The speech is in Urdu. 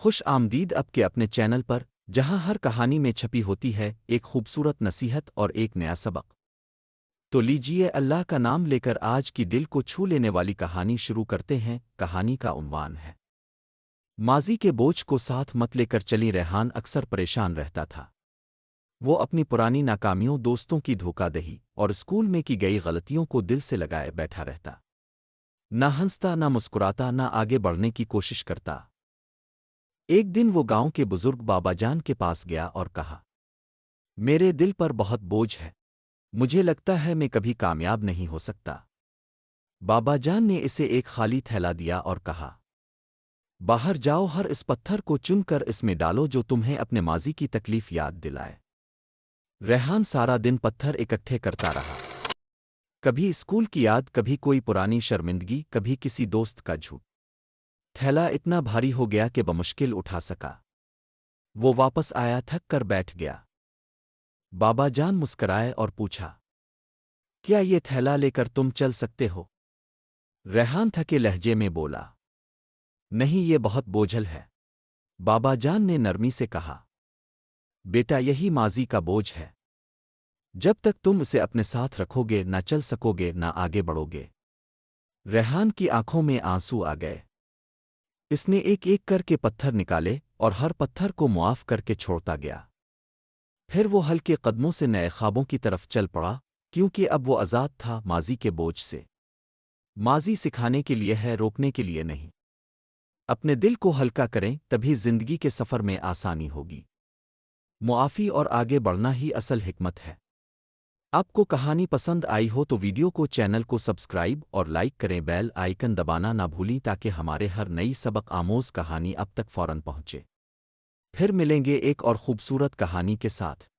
خوش آمدید اب کے اپنے چینل پر، جہاں ہر کہانی میں چھپی ہوتی ہے ایک خوبصورت نصیحت اور ایک نیا سبق۔ تو لیجیے اللہ کا نام لے کر آج کی دل کو چھو لینے والی کہانی شروع کرتے ہیں۔ کہانی کا عنوان ہے ماضی کے بوجھ کو ساتھ مت لے کر چلی۔ ریحان اکثر پریشان رہتا تھا۔ وہ اپنی پرانی ناکامیوں، دوستوں کی دھوکہ دہی اور اسکول میں کی گئی غلطیوں کو دل سے لگائے بیٹھا رہتا۔ نہ ہنستا، نہ مسکراتا، نہ آگے بڑھنے کی کوشش کرتا۔ ایک دن وہ گاؤں کے بزرگ بابا جان کے پاس گیا اور کہا، میرے دل پر بہت بوجھ ہے، مجھے لگتا ہے میں کبھی کامیاب نہیں ہو سکتا۔ بابا جان نے اسے ایک خالی تھیلا دیا اور کہا، باہر جاؤ، ہر اس پتھر کو چن کر اس میں ڈالو جو تمہیں اپنے ماضی کی تکلیف یاد دلائے۔ ریحان سارا دن پتھر اکٹھے کرتا رہا، کبھی اسکول کی یاد، کبھی کوئی پرانی شرمندگی، کبھی کسی دوست کا جھوٹ۔ تھیلا اتنا بھاری ہو گیا کہ بمشکل اٹھا سکا۔ وہ واپس آیا، تھک کر بیٹھ گیا۔ بابا جان مسکرائے اور پوچھا، کیا یہ تھیلا لے کر تم چل سکتے ہو؟ ریحان تھکے لہجے میں بولا، نہیں، یہ بہت بوجھل ہے۔ بابا جان نے نرمی سے کہا، بیٹا، یہی ماضی کا بوجھ ہے، جب تک تم اسے اپنے ساتھ رکھو گے نہ چل سکو گے، نہ آگے بڑھو گے۔ ریحان کی آنکھوں میں آنسو آ گئے۔ اس نے ایک ایک کر کے پتھر نکالے اور ہر پتھر کو معاف کر کے چھوڑتا گیا۔ پھر وہ ہلکے قدموں سے نئے خوابوں کی طرف چل پڑا، کیونکہ اب وہ آزاد تھا ماضی کے بوجھ سے۔ ماضی سکھانے کے لیے ہے، روکنے کے لیے نہیں۔ اپنے دل کو ہلکا کریں، تبھی زندگی کے سفر میں آسانی ہوگی۔ معافی اور آگے بڑھنا ہی اصل حکمت ہے۔ آپ کو کہانی پسند آئی ہو تو ویڈیو کو، چینل کو سبسکرائب اور لائک کریں، بیل آئیکن دبانا نہ بھولیں تاکہ ہمارے ہر نئی سبق آموز کہانی اب تک فوراً پہنچے۔ پھر ملیں گے ایک اور خوبصورت کہانی کے ساتھ۔